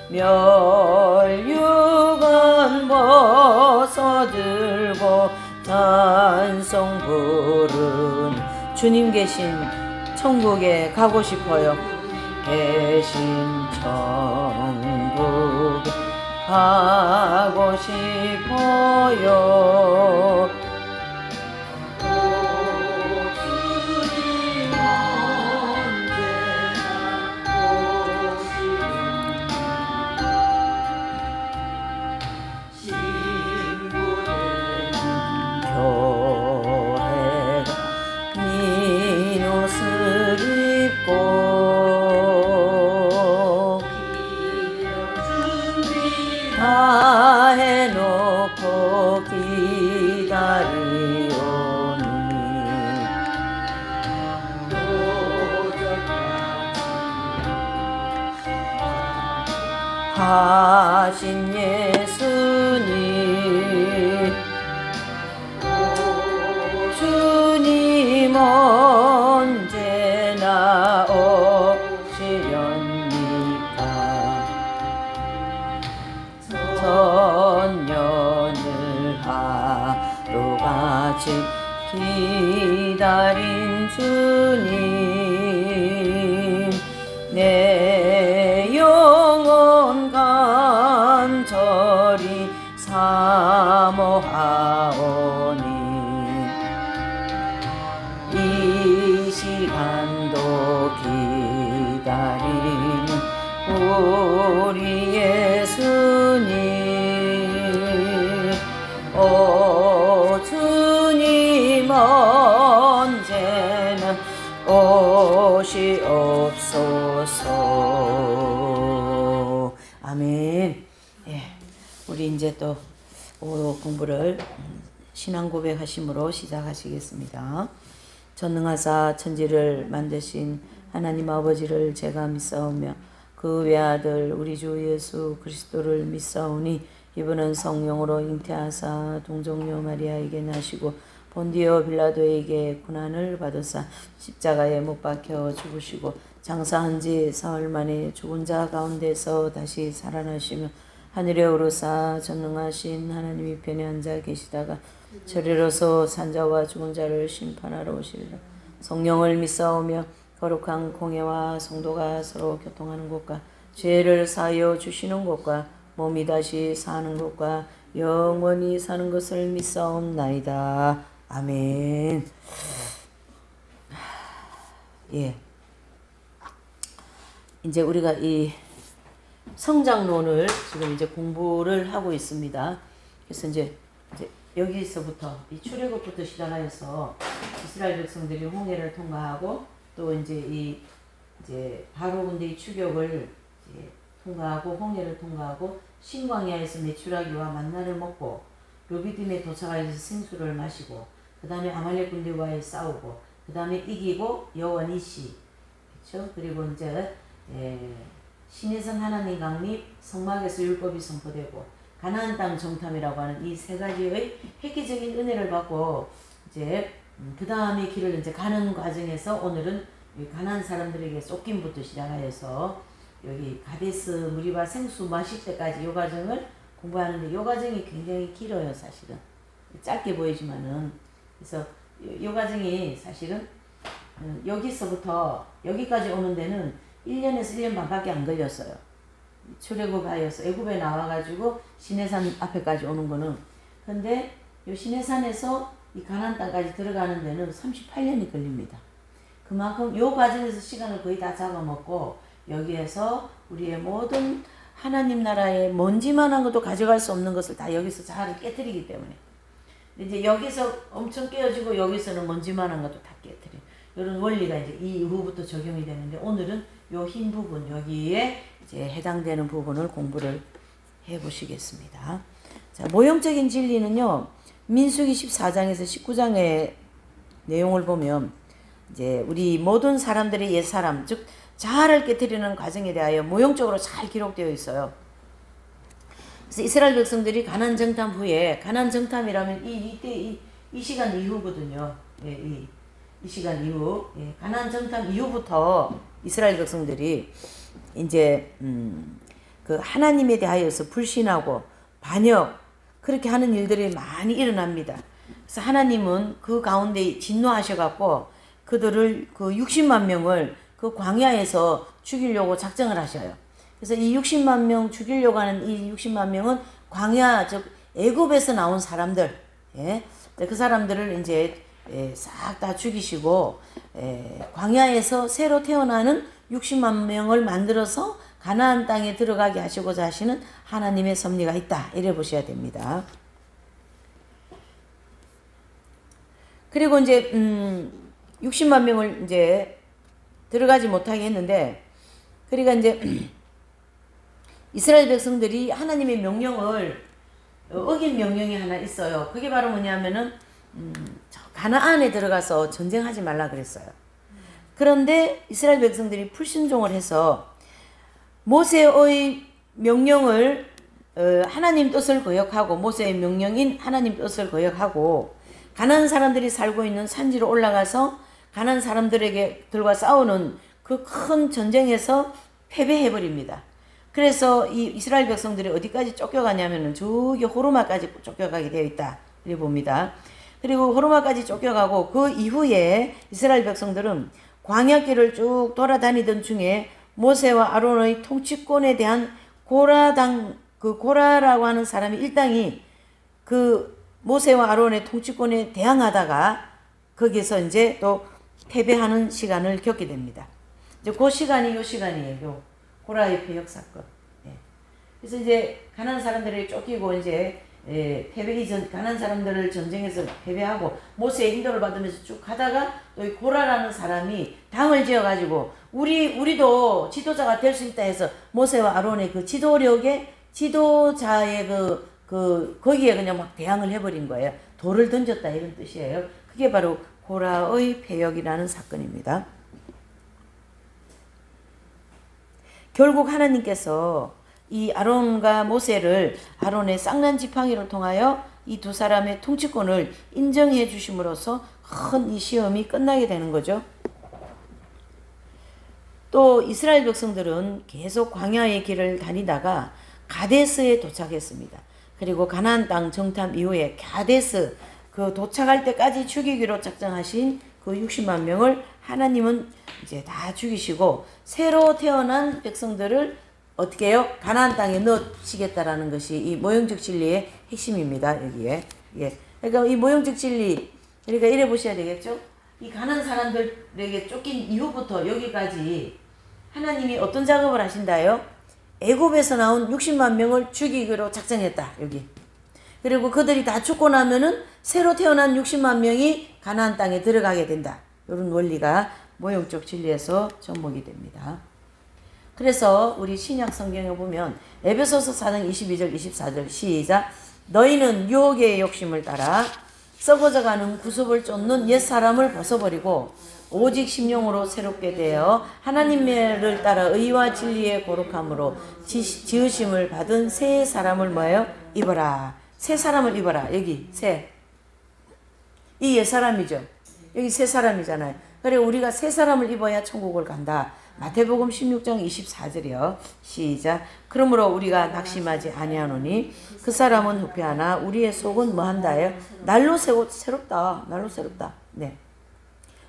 멸류관 벗어들고 찬송 부른 주님 계신 천국에 가고 싶어요. 계신 천국에 가고 싶어요. 다 해놓고 기다리오니 하신 예수님 주님 언제나 오시렵니까. 천년을 하루같이 기다린 주님 내 영혼 간절히 사모하오니 이 시간도 기다리는 우리 예수님 오 주님 언제나 오시옵소서. 아멘. 예, 우리 이제 또 공부를 신앙 고백하심으로 시작하시겠습니다. 전능하사 천지를 만드신 하나님 아버지를 제가 믿사오며 그 외아들 우리 주 예수 그리스도를 믿사오니 이분은 성령으로 잉태하사 동정녀 마리아에게 나시고 본디오 빌라도에게 고난을 받으사 십자가에 못 박혀 죽으시고 장사한 지 사흘 만에 죽은 자 가운데서 다시 살아나시며 하늘에 오르사 전능하신 하나님이 편에 앉아 계시다가 저리로서 산자와 죽은 자를 심판하러 오시리라. 성령을 믿사오며 거룩한 공예와 성도가 서로 교통하는 곳과 죄를 사하여 주시는 곳과 몸이 다시 사는 것과 영원히 사는 것을 믿사옵나이다. 아멘. 예. 이제 우리가 이 성장론을 지금 이제 공부를 하고 있습니다. 그래서 이제 여기서부터 이 출애굽부터 시작하여서 이스라엘 백성들이 홍해를 통과하고 또 이제 바로 근데 이 추격을 이제 통과하고 홍해를 통과하고 신광야에서 메추라기와 만나를 먹고 르비딤에 도착하여서 생수를 마시고 그 다음에 아말렉 군대와의 싸우고 그 다음에 이기고 여호와 니시 그렇죠. 그리고 이제 시내산 하나님 강립 성막에서 율법이 선포되고 가나안 땅 정탐이라고 하는 이 세 가지의 획기적인 은혜를 받고 이제 그 다음에 길을 이제 가는 과정에서 오늘은 가나안 사람들에게 쫓김부터 시작하여서 여기 가데스 무리바 생수 마실 때까지 이 과정을 공부하는데 이 과정이 굉장히 길어요. 사실은 짧게 보이지만은 그래서 이 과정이 사실은 여기서부터 여기까지 오는 데는 1년에서 1년 반밖에 안 걸렸어요. 출애굽하여서 애굽에 나와가지고 시내산 앞에까지 오는 거는. 근데 이 시내산에서 이 가나안 땅까지 들어가는 데는 38년이 걸립니다. 그만큼 이 과정에서 시간을 거의 다 잡아먹고 여기에서 우리의 모든 하나님 나라의 먼지만한 것도 가져갈 수 없는 것을 다 여기서 잘 깨뜨리기 때문에. 이제 여기서 엄청 깨어지고 여기서는 먼지만한 것도 다 깨뜨려. 이런 원리가 이제 이 이후부터 적용이 되는데 오늘은 요 흰 부분 여기에 이제 해당되는 부분을 공부를 해 보시겠습니다. 자, 모형적인 진리는요. 민수기 14장에서 19장의 내용을 보면 이제 우리 모든 사람들의 옛사람 즉 자아를 깨뜨리는 과정에 대하여 모형적으로 잘 기록되어 있어요. 그래서 이스라엘 백성들이 가나안 정탐 후에 가나안 정탐이라면 이 시간 이후거든요. 예, 이 시간 이후 가나안 정탐 이후부터 이스라엘 백성들이 이제 그 하나님에 대하여서 불신하고 반역 그렇게 하는 일들이 많이 일어납니다. 그래서 하나님은 그 가운데 진노하셔갖고 그들을 그 60만 명을 그 광야에서 죽이려고 작정을 하셔요. 그래서 이 60만 명 죽이려고 하는 이 60만 명은 광야 즉 애굽에서 나온 사람들, 예? 그 사람들을 이제 싹 다 죽이시고 광야에서 새로 태어나는 60만 명을 만들어서 가나안 땅에 들어가게 하시고자 하시는 하나님의 섭리가 있다. 이래 보셔야 됩니다. 그리고 이제 60만 명을 이제 들어가지 못하게 했는데, 그러니까 이제 이스라엘 백성들이 하나님의 명령을 어긴 명령이 하나 있어요. 그게 바로 뭐냐면은 가나안에 들어가서 전쟁하지 말라 그랬어요. 그런데 이스라엘 백성들이 불순종을 해서 모세의 명령을 하나님 뜻을 거역하고 모세의 명령인 하나님 뜻을 거역하고 가나안 사람들이 살고 있는 산지로 올라가서 가나안 사람들과 싸우는 그 큰 전쟁에서 패배해버립니다. 그래서 이 이스라엘 백성들이 어디까지 쫓겨가냐면은 저기 호르마까지 쫓겨가게 되어 있다. 이렇게 봅니다. 그리고 호르마까지 쫓겨가고 그 이후에 이스라엘 백성들은 광야길을 쭉 돌아다니던 중에 모세와 아론의 통치권에 대한 고라라고 하는 사람이 일당이 그 모세와 아론의 통치권에 대항하다가 거기서 이제 또 패배하는 시간을 겪게 됩니다. 이제 그 시간이 요 시간이에요. 고라의 패역 사건. 예. 그래서 이제 가나안 사람들이 쫓기고 이제 패배 이전 가나안 사람들을 전쟁에서 패배하고 모세의 인도를 받으면서 쭉 가다가 또 이 고라라는 사람이 당을 지어가지고 우리도 지도자가 될 수 있다 해서 모세와 아론의 그 지도력에 지도자의 거기에 그냥 막 대항을 해버린 거예요. 돌을 던졌다 이런 뜻이에요. 그게 바로 고라의 패역이라는 사건입니다. 결국 하나님께서 이 아론과 모세를 아론의 쌍난 지팡이를 통하여 이 두 사람의 통치권을 인정해 주심으로써 큰 이 시험이 끝나게 되는 거죠. 또 이스라엘 백성들은 계속 광야의 길을 다니다가 가데스에 도착했습니다. 그리고 가나안 땅 정탐 이후에 가데스 그 도착할 때까지 죽이기로 작정하신 그 60만 명을 하나님은 이제 다 죽이시고 새로 태어난 백성들을 어떻게 해요? 가나안 땅에 넣으시겠다라는 것이 이 모형적 진리의 핵심입니다. 여기에. 예. 그러니까 이 모형적 진리, 그러니까 이래 보셔야 되겠죠? 이 가나안 사람들에게 쫓긴 이후부터 여기까지 하나님이 어떤 작업을 하신다요? 애굽에서 나온 60만 명을 죽이기로 작정했다. 여기. 그리고 그들이 다 죽고 나면은 새로 태어난 60만 명이 가나안 땅에 들어가게 된다. 이런 원리가 모형적 진리에서 접목이 됩니다. 그래서 우리 신약 성경에 보면 에베소서 4장 22절 24절 시작. 너희는 유혹의 욕심을 따라 썩어져가는 구습을 쫓는 옛사람을 벗어버리고 오직 심령으로 새롭게 되어 하나님을 따라 의와 진리의 거룩함으로 지으심을 받은 새 사람을 뭐예요? 입어라. 새 사람을 입어라. 여기 새. 이 옛사람이죠. 여기 새 사람이잖아요. 그래 우리가 새 사람을 입어야 천국을 간다. 마태복음 16장 24절이요. 시작. 그러므로 우리가 낙심하지 아니하노니 그 사람은 후패하나 우리의 속은 뭐한다요? 날로 새롭다. 날로 새롭다. 네.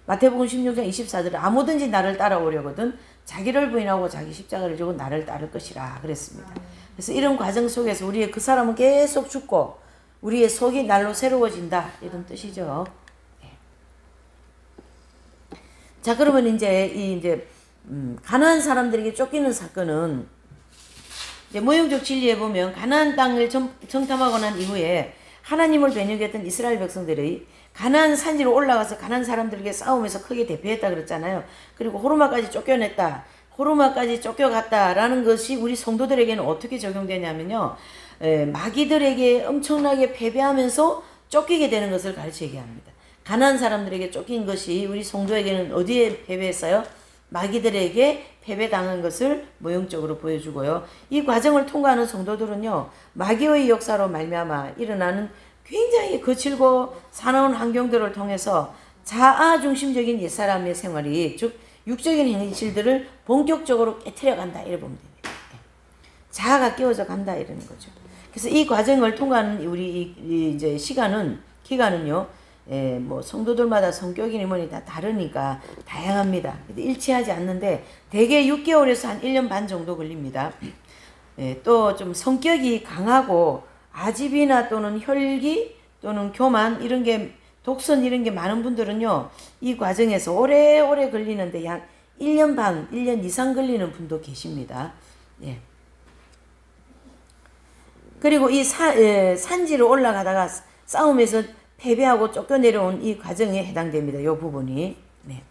마태복음 16장 24절에 아무든지 나를 따라오려거든 자기를 부인하고 자기 십자가를 지고 나를 따를 것이라 그랬습니다. 그래서 이런 과정 속에서 우리의 그 사람은 계속 죽고 우리의 속이 날로 새로워진다. 이런 뜻이죠. 네. 자, 그러면 이제 가나안 사람들에게 쫓기는 사건은 이제 모형적 진리에 보면 가나안 땅을 정탐하고 난 이후에 하나님을 변혁했던 이스라엘 백성들이 가나안 산지로 올라가서 가나안 사람들에게 싸우면서 크게 대패했다 그랬잖아요. 그리고 호르마까지 쫓겨냈다. 호르마까지 쫓겨갔다라는 것이 우리 성도들에게는 어떻게 적용되냐면요. 마귀들에게 엄청나게 패배하면서 쫓기게 되는 것을 가르치게 합니다. 가나안 사람들에게 쫓긴 것이 우리 성도에게는 어디에 패배했어요? 마귀들에게 패배당한 것을 모형적으로 보여주고요. 이 과정을 통과하는 성도들은요. 마귀의 역사로 말미암아 일어나는 굉장히 거칠고 사나운 환경들을 통해서 자아 중심적인 옛사람의 생활이 즉 육적인 행실들을 본격적으로 깨트려 간다 이래 보면 됩니다. 자아가 깨워져 간다 이러는 거죠. 그래서 이 과정을 통과하는 우리 이제 기간은요, 뭐 성도들마다 성격이니 뭐니 다 다르니까 다양합니다. 일치하지 않는데 대개 6개월에서 한 1년 반 정도 걸립니다. 또 좀 성격이 강하고 아집이나 또는 혈기 또는 교만 이런 게 독선 이런 게 많은 분들은요, 이 과정에서 오래오래 걸리는데 약 1년 반, 1년 이상 걸리는 분도 계십니다. 예. 그리고 이 산지를 올라가다가 싸움에서 패배하고 쫓겨내려온 이 과정에 해당됩니다. 이 부분이. 네.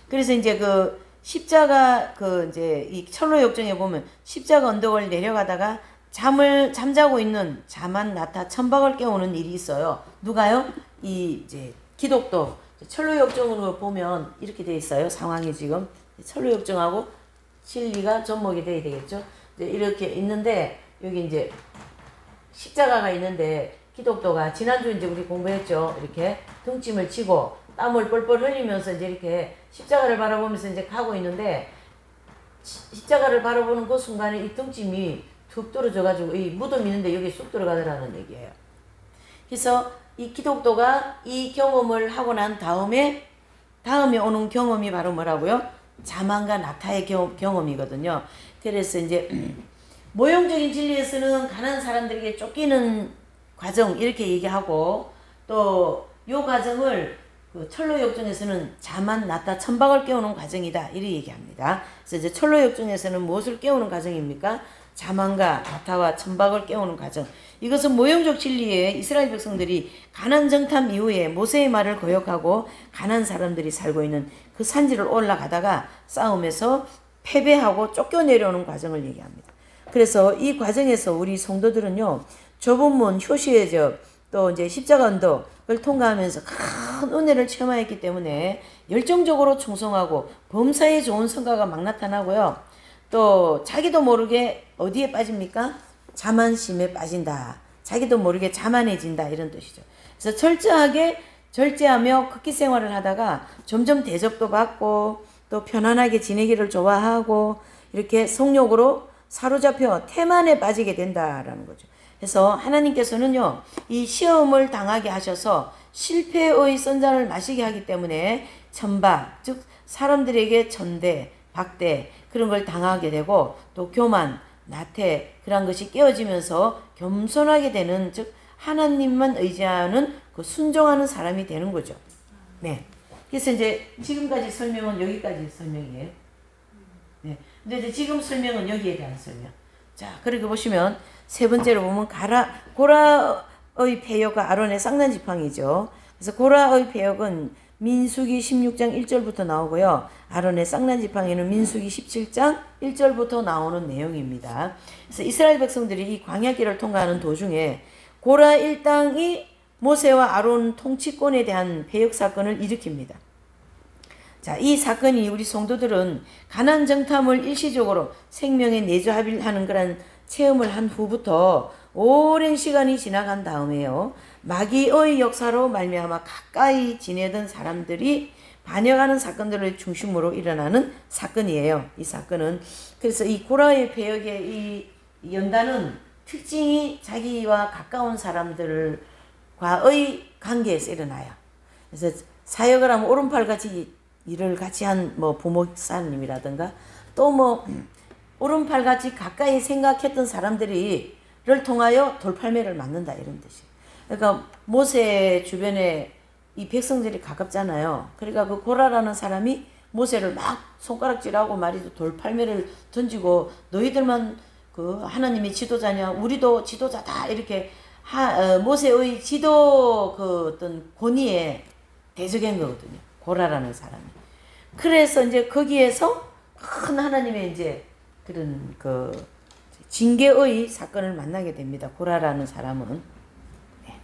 그래서 이제 그 십자가 이제 이 철로 역정에 보면 십자가 언덕을 내려가다가 잠자고 있는 자만 나타 천박을 깨우는 일이 있어요. 누가요? 이 이제 기독도 철로 역정으로 보면 이렇게 돼 있어요. 상황이 지금 철로 역정하고 진리가 접목이 돼야 되겠죠. 이제 이렇게 있는데 여기 이제 십자가가 있는데 기독도가 지난주 이제 우리 공부했죠. 이렇게 등짐을 치고 땀을 뻘뻘 흘리면서 이제 이렇게 십자가를 바라보면서 이제 가고 있는데 십자가를 바라보는 그 순간에 이 등짐이 툭 떨어져가지고 이 무덤이 있는데 여기 쑥 들어가더라는 얘기예요. 그래서 이 기독도가 이 경험을 하고 난 다음에 오는 경험이 바로 뭐라고요? 자만과 나타의 경험이거든요. 그래서 이제 모형적인 진리에서는 가난한 사람들에게 쫓기는 과정 이렇게 얘기하고 또 이 과정을 그 철로 역정에서는 자만 나타 천박을 깨우는 과정이다 이렇게 얘기합니다. 그래서 이제 철로 역정에서는 무엇을 깨우는 과정입니까? 자만과 나타와 천박을 깨우는 과정. 이것은 모형적 진리에 이스라엘 백성들이 가난 정탐 이후에 모세의 말을 거역하고 가난 사람들이 살고 있는 그 산지를 올라가다가 싸움에서 패배하고 쫓겨내려오는 과정을 얘기합니다. 그래서 이 과정에서 우리 성도들은요, 좁은 문, 효시의 적, 또 이제 십자가 언덕을 통과하면서 큰 은혜를 체험하였기 때문에 열정적으로 충성하고 범사에 좋은 성과가 막 나타나고요. 또 자기도 모르게 어디에 빠집니까? 자만심에 빠진다. 자기도 모르게 자만해진다 이런 뜻이죠. 그래서 철저하게 절제하며 극기 생활을 하다가 점점 대접도 받고 또 편안하게 지내기를 좋아하고 이렇게 성욕으로 사로잡혀 태만에 빠지게 된다라는 거죠. 그래서 하나님께서는요, 이 시험을 당하게 하셔서 실패의 선잔을 마시게 하기 때문에 천박, 즉 사람들에게 천대, 박대 그런 걸 당하게 되고 또 교만, 나태 그런 것이 깨어지면서 겸손하게 되는, 즉 하나님만 의지하는 그 순종하는 사람이 되는 거죠. 네. 그래서 이제 지금까지 설명은 여기까지 설명이에요. 네. 근데 이제 지금 설명은 여기에 대한 설명. 자, 그렇게 보시면 세 번째로 보면 고라의 패역과 아론의 쌍난 지팡이죠. 그래서 고라의 패역은 민수기 16장 1절부터 나오고요. 아론의 쌍난 지팡이는 민수기 17장 1절부터 나오는 내용입니다. 그래서 이스라엘 백성들이 이 광야길을 통과하는 도중에 고라 일당이 모세와 아론 통치권에 대한 패역 사건을 일으킵니다. 자, 이 사건이 우리 성도들은 가나안 정탐을 일시적으로 생명에 내조하는 그런 체험을 한 후부터 오랜 시간이 지나간 다음에요, 마귀의 역사로 말미암아 가까이 지내던 사람들이 반역하는 사건들을 중심으로 일어나는 사건이에요. 이 사건은. 그래서 이 고라의 패역의 이 연단은 특징이 자기와 가까운 사람들과의 관계에서 일어나요. 그래서 사역을 하면 오른팔같이 일을 같이 한 뭐 부목사님이라든가 또 뭐 오른팔같이 가까이 생각했던 사람들이를 통하여 돌팔매를 맞는다 이런 뜻이에요. 그러니까 모세 주변에 이 백성들이 가깝잖아요. 그러니까 그 고라라는 사람이 모세를 막 손가락질하고 말이죠. 돌팔매를 던지고 너희들만 그 하나님의 지도자냐, 우리도 지도자다 이렇게 모세의 지도 그 어떤 권위에 대적한 거거든요. 고라라는 사람이. 그래서 이제 거기에서 큰 하나님의 이제 그런 그 징계의 사건을 만나게 됩니다. 고라라는 사람은. 네.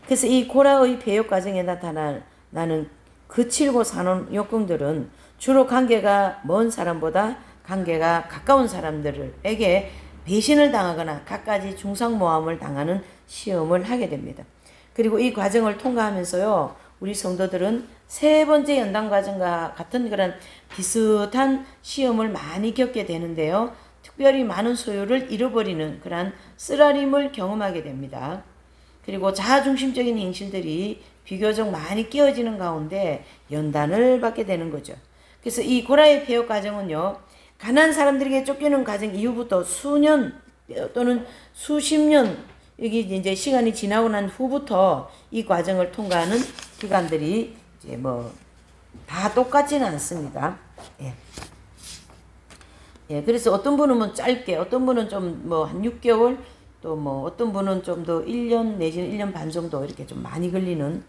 그래서 이 고라의 배역 과정에 나타나는 거칠고 사는 역경들은 주로 관계가 먼 사람보다 관계가 가까운 사람들에게 배신을 당하거나 갖가지 중상모함을 당하는 시험을 하게 됩니다. 그리고 이 과정을 통과하면서요, 우리 성도들은 세 번째 연단 과정과 같은 그런 비슷한 시험을 많이 겪게 되는데요. 특별히 많은 소유를 잃어버리는 그런 쓰라림을 경험하게 됩니다. 그리고 자아중심적인 행실들이 비교적 많이 끼어지는 가운데 연단을 받게 되는 거죠. 그래서 이 고라의 폐역 과정은요, 가난한 사람들에게 쫓기는 과정 이후부터 수년 또는 수십 년, 여기 이제 시간이 지나고 난 후부터 이 과정을 통과하는 기간들이 이제 뭐 다 똑같지는 않습니다. 예. 예, 그래서 어떤 분은 뭐 짧게, 어떤 분은 좀 뭐 한 6개월, 또 뭐 어떤 분은 좀 더 1년 내지는 1년 반 정도 이렇게 좀 많이 걸리는.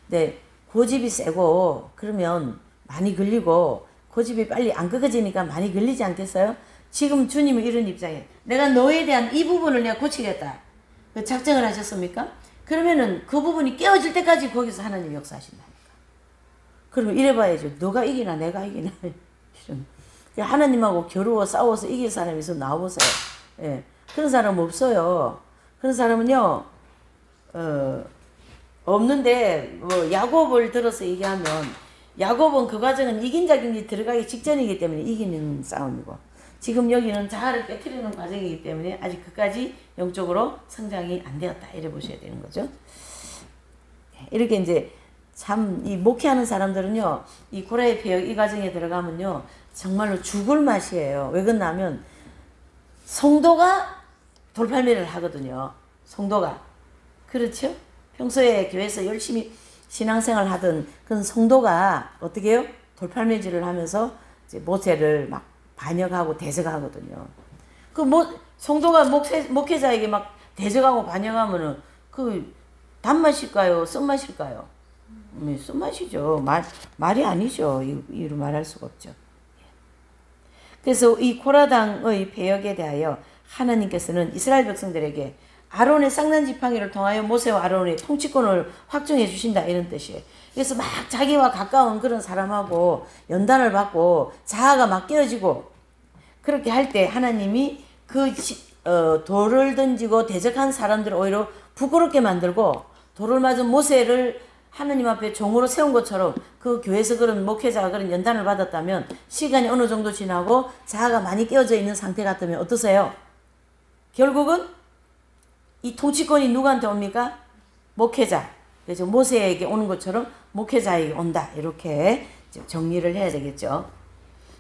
근데 고집이 세고 그러면 많이 걸리고, 고집이 빨리 안 꺾어지니까 많이 걸리지 않겠어요? 지금 주님은 이런 입장에 내가 너에 대한 이 부분을 내가 고치겠다, 그 작정을 하셨습니까? 그러면은 그 부분이 깨어질 때까지 거기서 하나님 역사하신다니까. 그러면 이래봐야죠. 너가 이기나 내가 이기나. 하나님하고 겨루어 싸워서 이길 사람이 있으면 나와보세요. 예. 그런 사람 없어요. 그런 사람은요, 없는데, 뭐, 야곱을 들어서 얘기하면, 야곱은 그 과정은 이긴 자격이 들어가기 직전이기 때문에 이기는 싸움이고, 지금 여기는 자아를 깨트리는 과정이기 때문에 아직 그까지 영적으로 성장이 안 되었다. 이래 보셔야 되는 거죠. 이렇게 이제 참, 이 목회하는 사람들은요, 이 고라의 폐역 이 과정에 들어가면요, 정말로 죽을 맛이에요. 왜 그러냐면, 성도가 돌팔매를 하거든요. 성도가. 그렇죠? 평소에 교회에서 열심히 신앙생활 하던 그런 성도가 어떻게 해요? 돌팔매질을 하면서 이제 모세를 막 반역하고 대적하거든요. 그 성도가 목회자에게 막 대적하고 반역하면은 그 단맛일까요? 쓴맛일까요? 쓴맛이죠. 말이 아니죠. 이로 말할 수가 없죠. 그래서 이 고라당의 배역에 대하여 하나님께서는 이스라엘 백성들에게 아론의 쌍난 지팡이를 통하여 모세와 아론의 통치권을 확정해 주신다, 이런 뜻이에요. 그래서 막 자기와 가까운 그런 사람하고 연단을 받고 자아가 막 깨어지고 그렇게 할 때 하나님이 그 돌을 던지고 대적한 사람들을 오히려 부끄럽게 만들고, 돌을 맞은 모세를 하나님 앞에 종으로 세운 것처럼 그 교회에서 그런 목회자가 그런 연단을 받았다면 시간이 어느 정도 지나고 자아가 많이 깨어져 있는 상태 같으면 어떠세요? 결국은 이 통치권이 누구한테 옵니까? 목회자. 그래서 모세에게 오는 것처럼 목회자에게 온다. 이렇게 정리를 해야 되겠죠.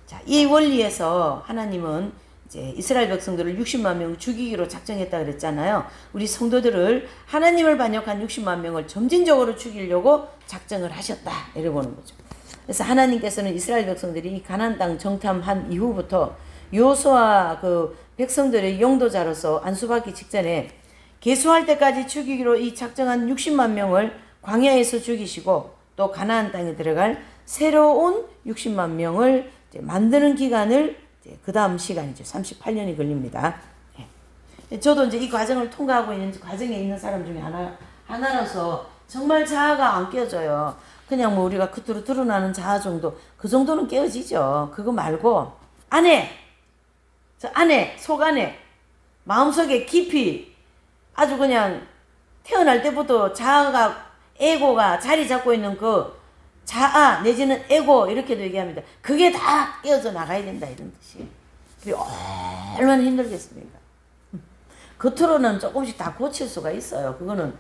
자, 이 원리에서 하나님은 이제 이스라엘 백성들을 60만 명 죽이기로 작정했다 그랬잖아요. 우리 성도들을 하나님을 반역한 60만 명을 점진적으로 죽이려고 작정을 하셨다. 이래 보는 거죠. 그래서 하나님께서는 이스라엘 백성들이 이 가나안 땅 정탐한 이후부터 여호수아 그 백성들의 용도자로서 안수받기 직전에 계수할 때까지 죽이기로 이 작정한 60만 명을 광야에서 죽이시고, 또 가나안 땅에 들어갈 새로운 60만 명을 이제 만드는 기간을 그 다음 시간이죠. 38년이 걸립니다. 저도 이제 이 과정을 통과하고 있는 과정에 있는 사람 중에 하나로서 정말 자아가 안 깨어져요. 그냥 뭐 우리가 겉으로 드러나는 자아 정도, 그 정도는 깨어지죠. 그거 말고 저 안에, 속 안에, 마음속에 깊이 아주 그냥 태어날 때부터 자아가, 에고가 자리 잡고 있는 그 자아 내지는 에고, 이렇게도 얘기합니다. 그게 다 깨어져 나가야 된다, 이런 뜻이에요. 그게 얼마나 힘들겠습니까? 겉으로는 조금씩 다 고칠 수가 있어요. 그거는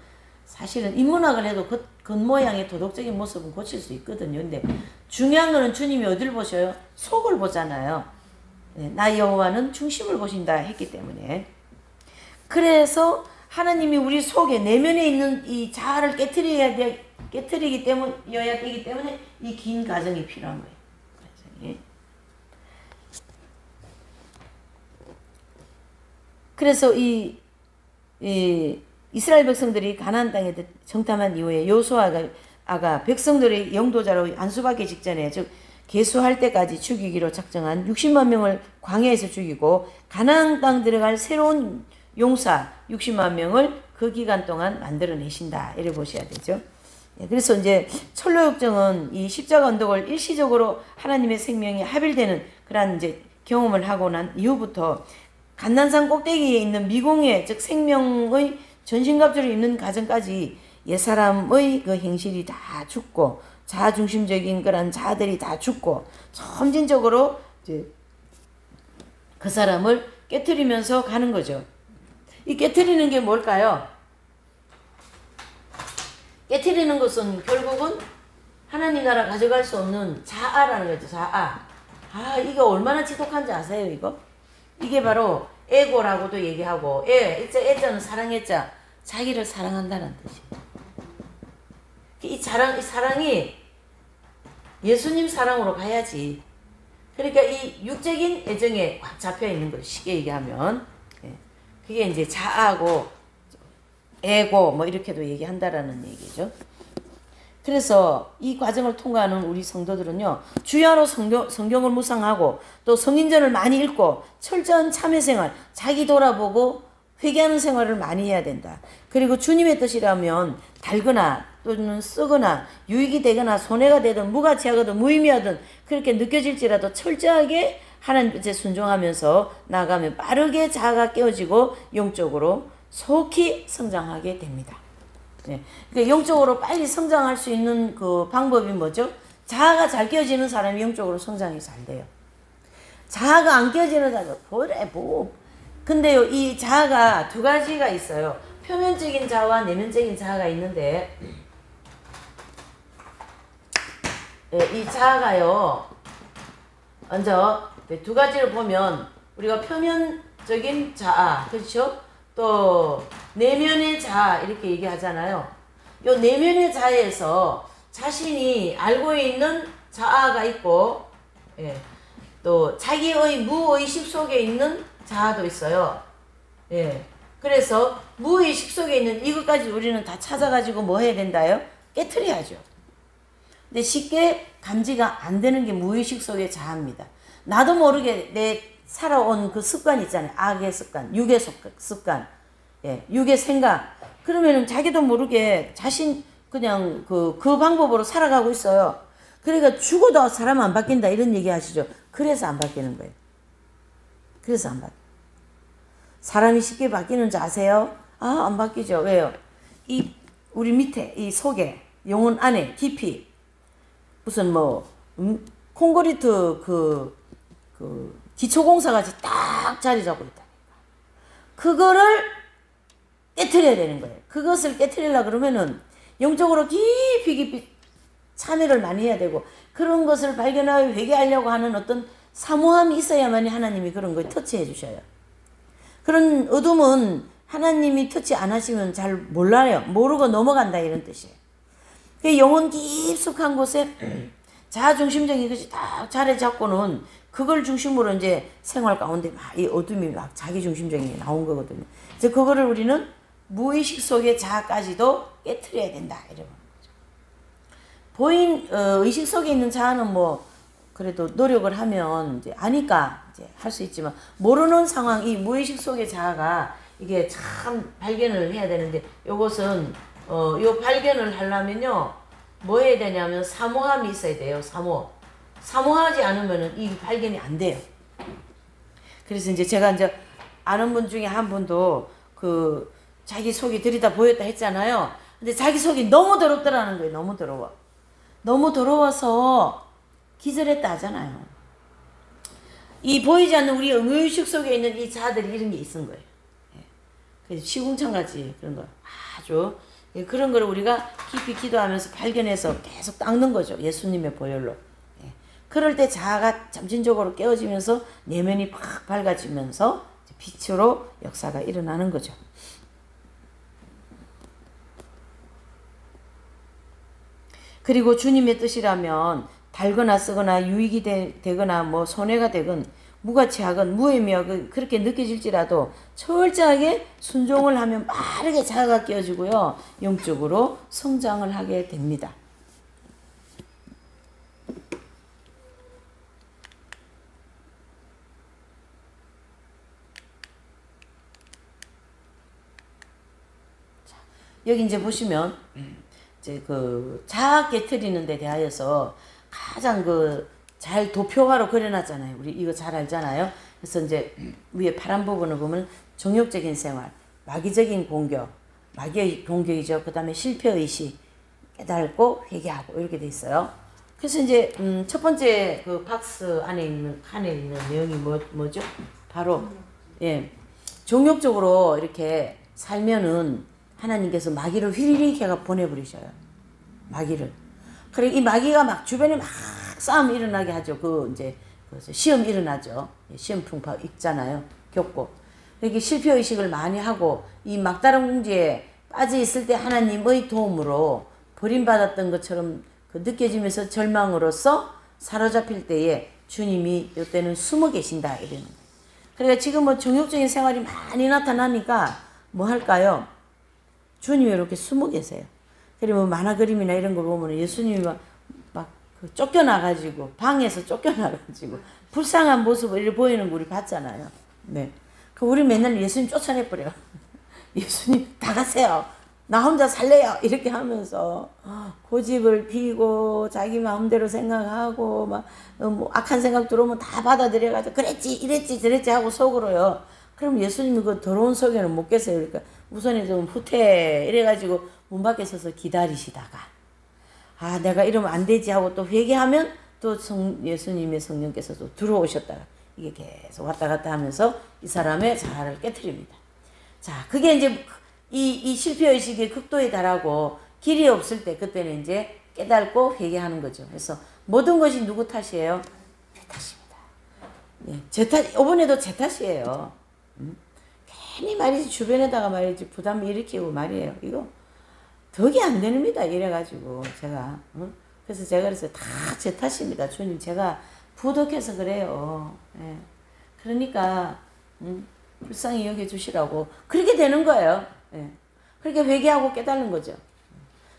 사실은 인문학을 해도 겉모양의 도덕적인 모습은 고칠 수 있거든요. 근데 중요한 거는 주님이 어디를 보셔요? 속을 보잖아요. 나 여호와는 중심을 보신다 했기 때문에. 그래서 하나님이 우리 속에 내면에 있는 이 자아를 깨트리기 때문이어야 되기 때문에 이 긴 과정이 필요한 거예요. 그래서 이 이스라엘 백성들이 가나안 땅에 정탐한 이후에 여호수아가 백성들의 영도자로 안수받기 직전에, 즉 계수할 때까지 죽이기로 작정한 60만 명을 광야에서 죽이고 가나안 땅 들어갈 새로운 용사 60만 명을 그 기간 동안 만들어내신다. 이래 보셔야 되죠. 그래서 이제 철로역정은 이 십자가 언덕을 일시적으로 하나님의 생명이 합일되는 그런 이제 경험을 하고 난 이후부터 감난산 꼭대기에 있는 미공의, 즉 생명의 전신갑주를 입는 과정까지 옛사람의 그 행실이 다 죽고 자아중심적인 그런 자들이 다 죽고 점진적으로 이제 그 사람을 깨트리면서 가는 거죠. 이 깨트리는 게 뭘까요? 깨트리는 것은 결국은 하나님 나라 가져갈 수 없는 자아라는 거죠. 자아. 이게 얼마나 지독한지 아세요, 이거? 이게 바로 에고라고도 얘기하고, 애자는 사랑했자, 자기를 사랑한다는 뜻이에요. 이 사랑이 예수님 사랑으로 가야지. 그러니까 이 육적인 애정에 꽉 잡혀 있는 거, 쉽게 얘기하면. 그게 이제 자아고, 에고, 뭐 이렇게도 얘기한다라는 얘기죠. 그래서 이 과정을 통과하는 우리 성도들은요, 주야로 성경을 묵상하고 또 성인전을 많이 읽고 철저한 참회생활, 자기 돌아보고 회개하는 생활을 많이 해야 된다. 그리고 주님의 뜻이라면 달거나 또는 쓰거나 유익이 되거나 손해가 되든 무가치하거든 무의미하든 그렇게 느껴질지라도 철저하게 하나님께 순종하면서 나가면 빠르게 자아가 깨어지고 영적으로 속히 성장하게 됩니다. 네. 그러니까 영적으로 빨리 성장할 수 있는 그 방법이 뭐죠? 자아가 잘 깨어지는 사람이 영적으로 성장이 잘 돼요. 자아가 안 깨어지는 사람, 근데요, 이 자아가 두 가지가 있어요. 표면적인 자아와 내면적인 자아가 있는데, 이 자아가요, 먼저 두 가지를 보면, 우리가 표면적인 자아, 그렇죠? 또 내면의 자아 이렇게 얘기하잖아요. 요 내면의 자아에서 자신이 알고 있는 자아가 있고, 또 자기의 무의식 속에 있는 자아도 있어요. 그래서 무의식 속에 있는 이것까지 우리는 다 찾아가지고 뭐 해야 된다요? 깨트려야죠. 근데 쉽게 감지가 안 되는 게 무의식 속의 자아입니다. 나도 모르게 내 살아온 그 습관 있잖아요. 악의 습관, 육의 습관, 육의 생각. 그러면은 자기도 모르게 자신 그냥 그 방법으로 살아가고 있어요. 그러니까 죽어도 사람 안 바뀐다 이런 얘기 하시죠. 그래서 안 바뀌는 거예요. 그래서 안 바뀌어요. 사람이 쉽게 바뀌는 줄 아세요? 안 바뀌죠. 왜요? 우리 밑에, 이 속에, 영혼 안에, 깊이, 무슨 콘크리트 기초공사같이 딱 자리 잡고 있다니까. 그거를 깨트려야 되는 거예요. 그것을 깨트리려고 그러면은 영적으로 깊이 참여를 많이 해야 되고, 그런 것을 발견하여 회개하려고 하는 어떤 사모함이 있어야만이 하나님이 그런 걸 터치해 주셔요. 그런 어둠은 하나님이 터치 안 하시면 잘 몰라요. 모르고 넘어간다 이런 뜻이에요. 그 영혼 깊숙한 곳에 자아중심적인 것이 딱 자리 잡고는 그걸 중심으로 이제 생활 가운데 막 이 어둠이 막 자기중심적인 게 나온 거거든요. 그래서 그거를 우리는 무의식 속의 자아까지도 깨트려야 된다 이러는 거죠. 의식 속에 있는 자아는 그래도 노력을 하면 이제 아니까 이제 할 수 있지만, 모르는 상황, 이 무의식 속의 자아가 이게 참 발견을 해야 되는데, 요것은 요 발견을 하려면요 뭐 해야 되냐면 사모함이 있어야 돼요. 사모하지 않으면은 이 발견이 안 돼요. 그래서 이제 제가 아는 분 중에 한 분도 자기 속이 들이다 보였다 했잖아요. 근데 자기 속이 너무 더럽더라는 거예요. 너무 더러워. 너무 더러워서 기절했다 하잖아요. 이 보이지 않는 우리 의식 속에 있는 이 자아들이 이런 게 있은 거예요. 그래서 시궁창같이 그런 거 아주 그런 걸 우리가 깊이 기도하면서 발견해서 계속 닦는 거죠. 예수님의 보혈로. 그럴 때 자아가 점진적으로 깨어지면서 내면이 팍 밝아지면서 빛으로 역사가 일어나는 거죠. 그리고 주님의 뜻이라면 달거나 쓰거나 유익이 되거나 손해가 되건 무가치하건 무의미하건 그렇게 느껴질지라도 철저하게 순종을 하면 빠르게 자아가 깨어지고요. 영적으로 성장을 하게 됩니다. 여기 이제 보시면 이제 자아 깨트리는 데 대하여서 가장 잘 도표화로 그려놨잖아요. 우리 이거 잘 알잖아요. 그래서 이제 위에 파란 부분을 보면 정욕적인 생활, 마귀적인 공격, 마귀의 공격이죠. 그 다음에 실패의식, 깨달고 회개하고 이렇게 돼 있어요. 그래서 이제 첫 번째 그 박스 안에 있는 내용이 뭐죠? 바로 예, 종욕적으로 이렇게 살면은 하나님께서 마귀를 휘리릭 해가 보내버리셔요. 마귀를. 그리고 이 마귀가 막 주변에 막 싸움 일어나게 하죠. 그 이제 시험 일어나죠. 시험 풍파 있잖아요. 겪고. 이렇게 실패 의식을 많이 하고 이 막다른 궁지에 빠져 있을 때 하나님의 도움으로 버림받았던 것처럼 그 느껴지면서 절망으로서 사로잡힐 때에 주님이 이때는 숨어 계신다 이러는 거예요. 그러니까 지금 뭐 정욕적인 생활이 많이 나타나니까 뭐 할까요? 주님이 이렇게 숨어 계세요. 그리고 만화 그림이나 이런 거 보면 예수님이 막 쫓겨나가지고 방에서 쫓겨나가지고 불쌍한 모습을 이렇게 보이는 거 우리 봤잖아요. 네. 그 우리 맨날 예수님 쫓아내버려요. 예수님 다 가세요. 나 혼자 살래요. 이렇게 하면서 고집을 피고 자기 마음대로 생각하고 막 뭐 악한 생각 들어오면 다 받아들여가지고 그랬지 이랬지 저랬지 하고 속으로요. 그럼 예수님이 그 더러운 속에는 못 계세요. 그러니까 우선에 좀 후퇴 이래가지고 문 밖에 서서 기다리시다가 아 내가 이러면 안 되지 하고 또 회개하면 또 예수님의 성령께서 또 들어오셨다가 이게 계속 왔다 갔다 하면서 이 사람의 자아를 깨트립니다. 자 그게 이제 이 실패의식의 극도에 달하고 길이 없을 때 그때는 이제 깨닫고 회개하는 거죠. 그래서 모든 것이 누구 탓이에요? 제 탓입니다. 예, 제 탓, 이번에도 제 탓이에요. 괜히 말이지 주변에다가 말이지 부담 일으키고 말이에요. 이거 덕이 안 됩니다. 이래가지고 제가 그래서 제가 그랬어요. 다 제 탓입니다. 주님 제가 부족해서 그래요. 예. 그러니까 불쌍히 여겨주시라고 그렇게 되는 거예요. 예. 그렇게 회개하고 깨달는 거죠.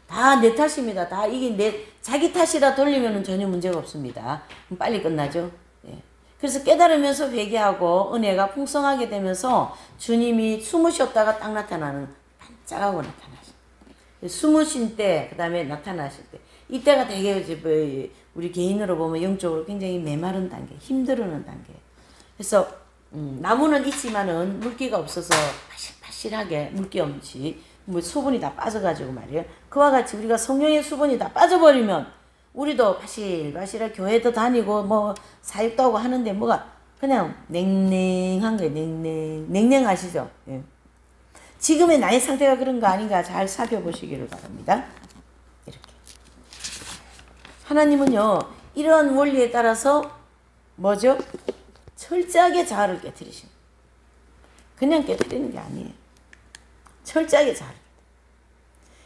다 내 탓입니다. 다 이게 자기 탓이라 돌리면 전혀 문제가 없습니다. 빨리 끝나죠. 예. 그래서 깨달으면서 회개하고 은혜가 풍성하게 되면서 주님이 숨으셨다가 딱 나타나는 반짝하고 나타나죠. 숨으신 때, 그 다음에 나타나실 때. 이때가 되게 우리 개인으로 보면 영적으로 굉장히 메마른 단계, 힘들어하는 단계. 그래서 나무는 있지만은 물기가 없어서 파실파실하게 물기 없이 뭐 수분이 다 빠져가지고 말이에요. 그와 같이 우리가 성령의 수분이 다 빠져버리면 우리도 파실파실하게 교회도 다니고 뭐 사역도 하고 하는데 뭐가 그냥 냉랭한 거예요. 냉랭하시죠? 예. 지금의 나의 상태가 그런 거 아닌가 잘 살펴보시기를 바랍니다. 이렇게. 하나님은요, 이러한 원리에 따라서 뭐죠? 철저하게 자아를 깨트리십니다. 그냥 깨트리는 게 아니에요. 철저하게 자아를.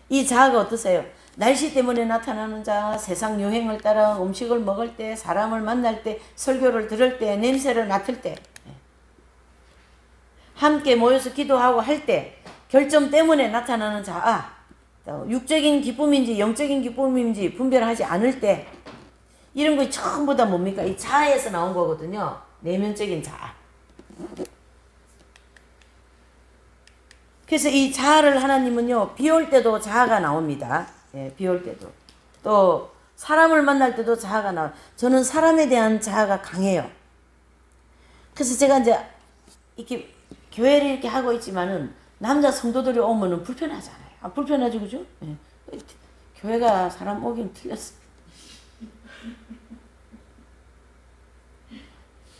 이 자아가 어떠세요? 날씨 때문에 나타나는 자아, 세상 유행을 따라 음식을 먹을 때, 사람을 만날 때, 설교를 들을 때, 냄새를 맡을 때, 함께 모여서 기도하고 할 때, 결점 때문에 나타나는 자아, 육적인 기쁨인지 영적인 기쁨인지 분별하지 않을 때, 이런 거 전부 다 뭡니까? 이 자아에서 나온 거거든요. 내면적인 자아. 그래서 이 자아를 하나님은요, 비 올 때도 자아가 나옵니다. 예, 비 올 때도. 또, 사람을 만날 때도 자아가 나와요. 저는 사람에 대한 자아가 강해요. 그래서 제가 이제, 이렇게, 교회를 이렇게 하고 있지만은, 남자 성도들이 오면은 불편하잖아요. 아, 불편하지, 그죠? 예. 교회가 사람 오긴 틀렸어.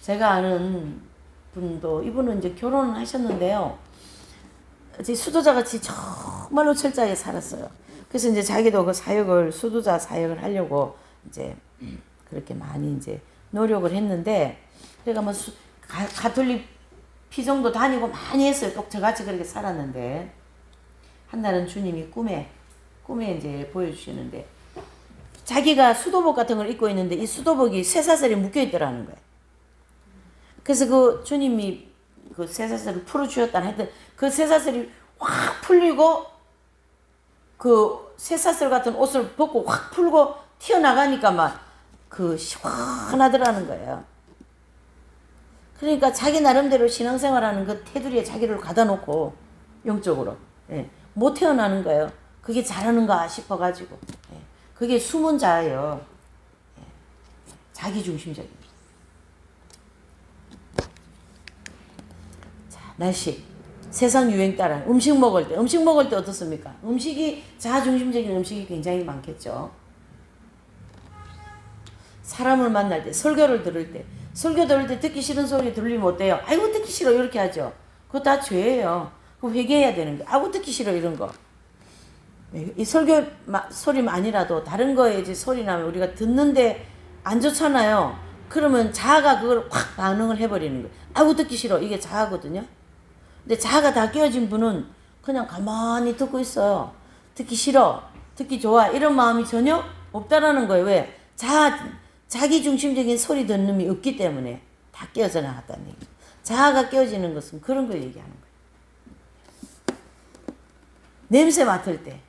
제가 아는 분도, 이분은 이제 결혼을 하셨는데요. 수도자 같이 정말로 철저하게 살았어요. 그래서 이제 자기도 그 사역을, 수도자 사역을 하려고 이제 그렇게 많이 이제 노력을 했는데, 그러니까 뭐 가톨릭 피정도 다니고 많이 했어요. 꼭 저같이 그렇게 살았는데, 한 날은 주님이 꿈에 이제 보여주시는데, 자기가 수도복 같은 걸 입고 있는데, 이 수도복이 쇠사슬이 묶여있더라는 거예요. 그래서 그 주님이 그 쇠사슬을 풀어주셨다는 하여튼 그 쇠사슬이 확 풀리고 그 쇠사슬 같은 옷을 벗고 확 풀고 튀어나가니까 막 그 시원하더라는 거예요. 그러니까 자기 나름대로 신앙생활하는 그 테두리에 자기를 가다 놓고 영적으로 못 태어나는 거예요. 그게 잘하는가 싶어가지고 그게 숨은 자예요. 자기중심적인. 날씨, 세상 유행 따라 음식 먹을 때 어떻습니까? 음식이 자아중심적인 음식이 굉장히 많겠죠. 사람을 만날 때, 설교 들을 때 듣기 싫은 소리 들리면 어때요? 아이고 듣기 싫어 이렇게 하죠. 그거 다 죄예요. 그거 회개해야 되는 거. 아이고 듣기 싫어 이런 거. 이 설교 소리만이라도 다른 거에 이제 소리 나면 우리가 듣는데 안 좋잖아요. 그러면 자아가 그걸 확 반응을 해버리는 거예요. 아이고 듣기 싫어. 이게 자아거든요. 근데 자아가 다 깨어진 분은 그냥 가만히 듣고 있어요. 듣기 싫어. 듣기 좋아. 이런 마음이 전혀 없다라는 거예요. 왜? 자기 중심적인 소리 듣는 놈이 없기 때문에 다 깨어져 나갔다는 얘기예요. 자아가 깨어지는 것은 그런 걸 얘기하는 거예요. 냄새 맡을 때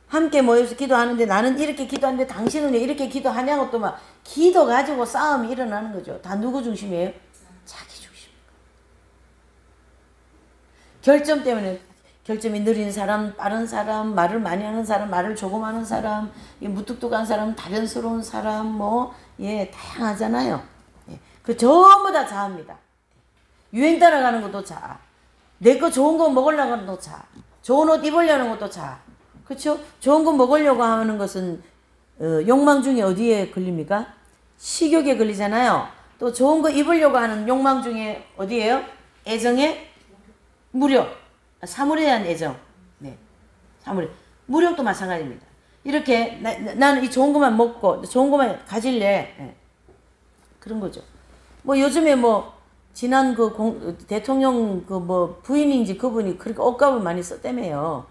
함께 모여서 기도하는데 나는 이렇게 기도하는데 당신은 왜 이렇게 기도하냐고 또 막 기도 가지고 싸움이 일어나는 거죠. 다 누구 중심이에요? 자기 중심. 결점 때문에 결점이 느린 사람, 빠른 사람, 말을 많이 하는 사람, 말을 조금 하는 사람, 무뚝뚝한 사람, 다변스러운 사람, 다양하잖아요. 그 전부 다 자아입니다. 유행 따라가는 것도 자아. 내 거 좋은 거 먹으려고 하는 것도 자아. 좋은 옷 입으려는 것도 자아. 그렇죠? 좋은 거 먹으려고 하는 것은 욕망 중에 어디에 걸립니까? 식욕에 걸리잖아요. 또 좋은 거 입으려고 하는 욕망 중에 어디예요? 애정의 무력. 사물에 대한 애정. 네. 무력도 마찬가지입니다. 이렇게 나는 이 좋은 것만 먹고 좋은 것만 가질래. 네. 그런 거죠. 요즘에 지난 대통령 부인인지 그분이 그렇게 옷값을 많이 썼다며요.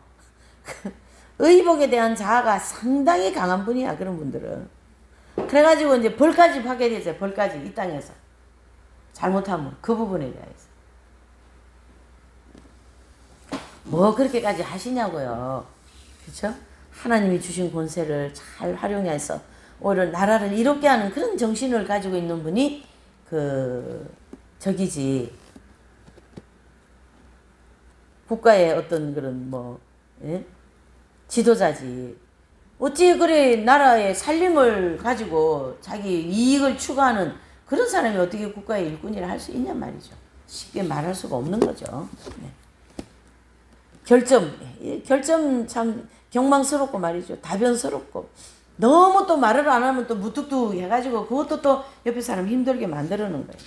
의복에 대한 자아가 상당히 강한 분이야, 그런 분들은. 그래가지고 이제 벌까지 받게 되죠. 벌까지 이 땅에서. 잘못하면 그 부분에 대해서. 그렇게까지 하시냐고요. 그렇죠? 하나님이 주신 권세를 잘 활용해서 오히려 나라를 이롭게 하는 그런 정신을 가지고 있는 분이 저기지. 국가의 어떤 그런 지도자지. 어찌 그래 나라의 살림을 가지고 자기 이익을 추구하는 그런 사람이 어떻게 국가의 일꾼이라 할 수 있냔 말이죠. 쉽게 말할 수가 없는 거죠. 네. 결점 참 경망스럽고 말이죠. 다변스럽고 너무 또 말을 안 하면 또 무뚝뚝 해가지고 그것도 또 옆에 사람 힘들게 만들어놓은 거예요.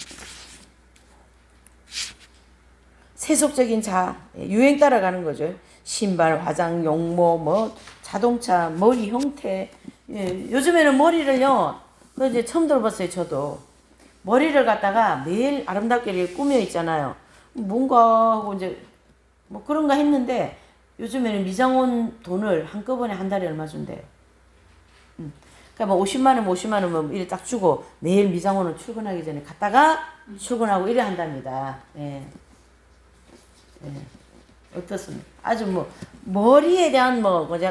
세속적인 자아, 유행 따라가는 거죠. 신발, 화장, 용모, 자동차, 머리 형태. 요즘에는 머리를요, 이제 처음 들어봤어요, 저도. 머리를 갖다가 매일 아름답게 이렇게 꾸며 있잖아요. 뭔가 하고 이제 그런가 했는데 요즘에는 미장원 돈을 한꺼번에 한 달에 얼마 준대요. 그러니까 50만 원 이래 딱 주고 매일 미장원을 출근하기 전에 갔다가 출근하고 이래 한답니다. 예. 어떻습니까? 아주 머리에 대한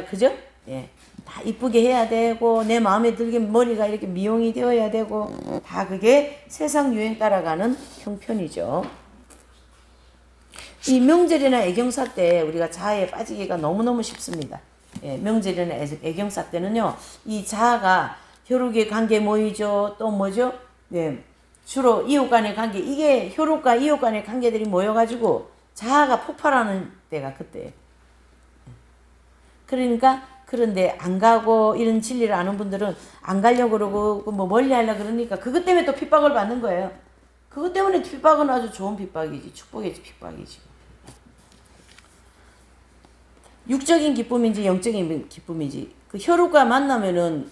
그죠? 예. 다 이쁘게 해야 되고, 내 마음에 들게 머리가 이렇게 미용이 되어야 되고, 다 그게 세상 유행 따라가는 형편이죠. 이 명절이나 애경사 때 우리가 자아에 빠지기가 너무너무 쉽습니다. 예, 명절이나 애경사 때는요, 이 자아가 혈육의 관계 모이죠. 또 뭐죠? 예, 주로 이웃 간의 관계, 이게 혈육과 이웃 간의 관계들이 모여가지고 자아가 폭발하는 때가 그때예요. 그러니까 그런데 안 가고 이런 진리를 아는 분들은 안 가려고 그러고 멀리 하려고 그러니까 그것 때문에 또 핍박을 받는 거예요. 그것 때문에 핍박은 아주 좋은 핍박이지. 축복이지, 핍박이지. 육적인 기쁨인지 영적인 기쁨인지 그 혈육과 만나면은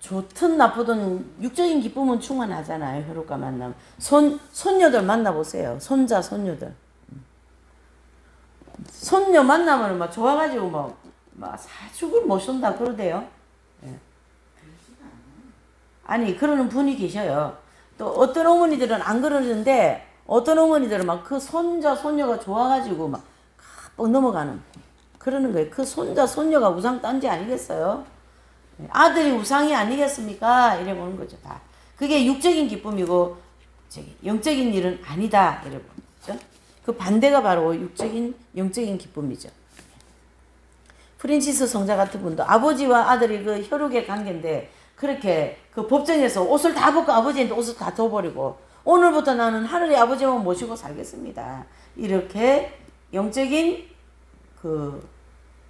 좋든 나쁘든 육적인 기쁨은 충만하잖아요. 혈육과 만나면. 손녀들 만나보세요. 손자, 손녀들. 손녀 만나면 막 좋아가지고 막 사죽을 못 쏜다 그러대요. 예. 아니, 그러는 분이 계셔요. 또 어떤 어머니들은 안 그러는데 어떤 어머니들은 막 그 손자, 손녀가 좋아가지고 막 뻑 넘어가는 그러는 거예요. 그 손자, 손녀가 우상 딴지 아니겠어요? 아들이 우상이 아니겠습니까? 이래 보는 거죠. 다. 그게 육적인 기쁨이고 영적인 일은 아니다. 이래 보는 거죠. 그 반대가 바로 영적인 기쁨이죠. 프란시스 성자 같은 분도 아버지와 아들이 그 혈육의 관계인데 그렇게 그 법정에서 옷을 다 벗고 아버지한테 옷을 다 둬버리고 오늘부터 나는 하늘의 아버지만 모시고 살겠습니다. 이렇게 영적인 그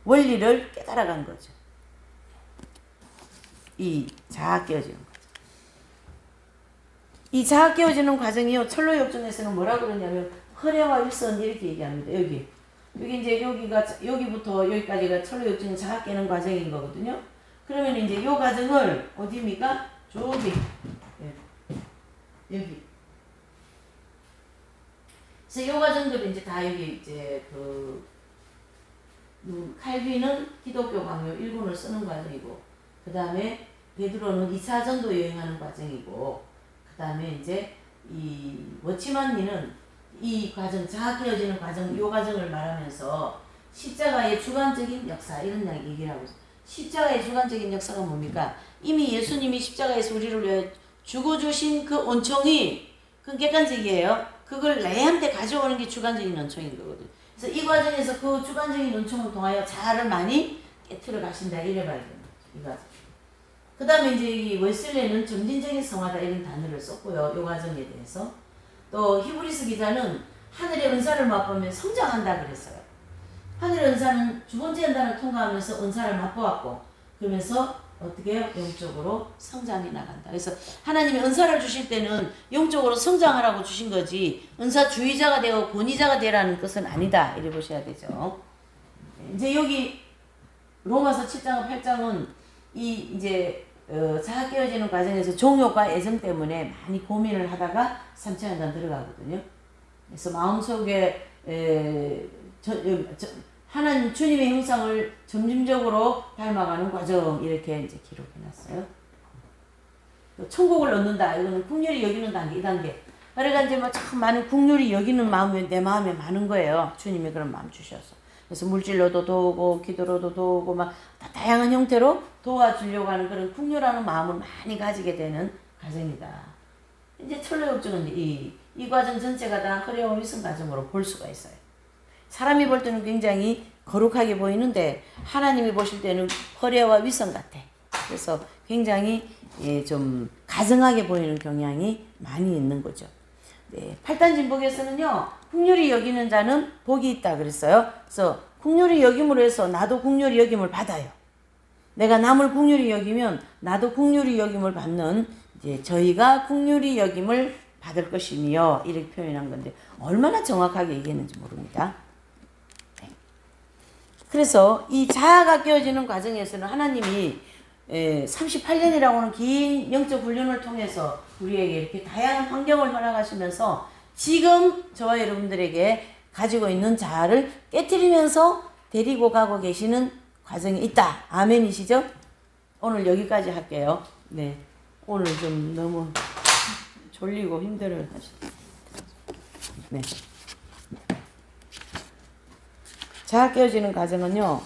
원리를 깨달아간 거죠. 이 자아 깨어지는 과정. 이 자아 깨어지는 과정이요. 철로 역정에서는 뭐라 그러냐면 허례와 윗선 이렇게 얘기합니다. 여기 이제 여기부터 여기까지가 철로 역정의 자아 깨는 과정인 거거든요. 그러면 이제 이 과정을 어디입니까? 저기 여기. 그래서 이 과정들이 이제 다 여기 이제 칼빈은 기독교 강요 1군을 쓰는 과정이고, 그 다음에 베드로는 2차 전도 여행하는 과정이고, 그 다음에 이제 이 워치만니는 이 과정, 자아 깨어지는 과정, 이 과정을 말하면서 십자가의 주관적인 역사 이런 얘기를 하고 있어요. 십자가의 주관적인 역사가 뭡니까? 이미 예수님이 십자가에서 우리를 위해 죽어주신 그 온총이 그 객관적이에요. 그걸 내한테 가져오는 게 주관적인 온총인 거거든요. 그래서 이 과정에서 그 주관적인 온총을 통하여 자아를 많이 깨트려 가신다 이래 봐야 됩니다. 이 과정. 그 다음에 이제 이 웨슬레는 점진적인 성화다 이런 단어를 썼고요. 이 과정에 대해서. 또 히브리서 기자는 하늘의 은사를 맛보면 성장한다 그랬어요. 하늘의 은사는 두 번째 연단을 통과하면서 은사를 맛보았고, 그러면서 어떻게 해요? 영적으로 성장해 나간다. 그래서 하나님이 은사를 주실 때는 영적으로 성장하라고 주신 거지 은사주의자가 되고 권위자가 되라는 것은 아니다. 이래 보셔야 되죠. 이제 여기 로마서 7장과 8장은 이 이제 자아 깨어지는 과정에서 종욕과 애정 때문에 많이 고민을 하다가 3차 연단 들어가거든요. 그래서 마음속에 하나님 주님의 형상을 점진적으로 닮아가는 과정 이렇게 이제 기록해놨어요. 천국을 얻는다. 이거는 국률이 여기는 단계, 이 단계. 그러니까 이제 뭐 참 많은 국률이 여기는 마음이 내 마음에 많은 거예요. 주님이 그런 마음 주셔서. 그래서 물질로도 도우고 기도로도 도우고 막 다양한 형태로 도와주려고 하는 그런 국률하는 마음을 많이 가지게 되는 과정이다. 이제 철로 역정은 이 과정 전체가 다 허례와 위선 과정으로 볼 수가 있어요. 사람이 볼 때는 굉장히 거룩하게 보이는데 하나님이 보실 때는 허례와 위선 같아. 그래서 굉장히 좀 가증하게 보이는 경향이 많이 있는 거죠. 네, 8단 진복에서는요. 국률이 여기는 자는 복이 있다 그랬어요. 그래서 국률이 여김으로 해서 나도 국률이 여김을 받아요. 내가 남을 국률이 여기면 나도 국률이 여김을 받는 이제 저희가 국률이 여김을 받을 것이며 이렇게 표현한 건데 얼마나 정확하게 얘기했는지 모릅니다. 그래서 이 자아가 깨어지는 과정에서는 하나님이 38년이라고 하는 긴 영적 훈련을 통해서 우리에게 이렇게 다양한 환경을 허락하시면서 지금 저와 여러분들에게 가지고 있는 자아를 깨트리면서 데리고 가고 계시는 과정이 있다. 아멘이시죠? 오늘 여기까지 할게요. 네, 오늘 좀 너무 졸리고 힘들어요. 네. 자아 깨어지는 과정은요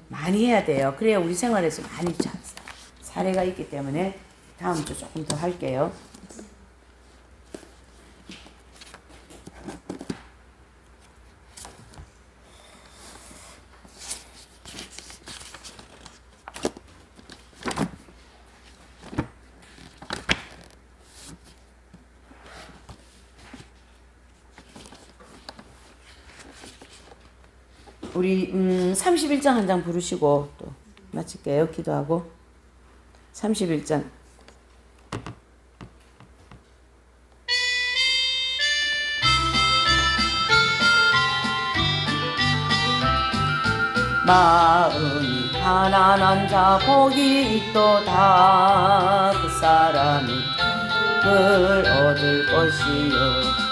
많이 해야 돼요. 그래야 우리 생활에서 많이 사례가 있기 때문에 다음 주 조금 더 할게요. 우리 31장 한 장 부르시고 또 마칠게요. 기도하고 31장 마음이 가난한 자 복이 있도다. 그 사람이 을 얻을 것이요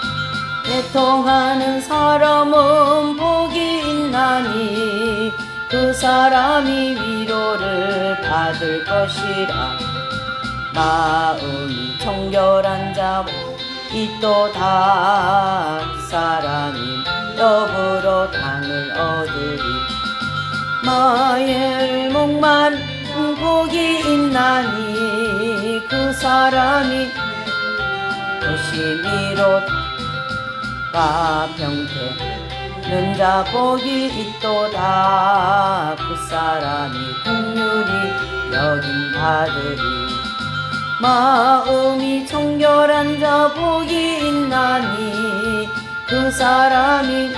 애통하는 사람은 복이 있나니 그 사람이 위로를 받을 것이라. 마음이 정결한 자 있도다. 그 사람이 더불어 당을 얻으리. 마의 목마른 복이 있나니 그 사람이 도심이로 병태는 자 복이 있도다. 그 사람이 긍휼히 여김 받으리. 마음이 청결한 자 복이 있나니 그 사람이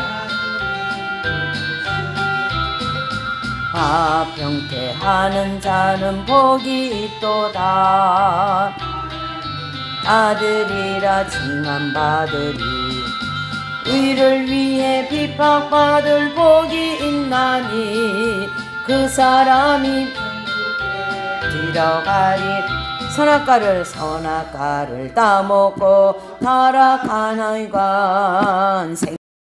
화평케하는 자는 복이 있도다. 아들이라 칭함받으리 의를 위해 핍박받을 복이 있나니 그 사람이 들어가리. 선악과를 따먹고 타락한 아이관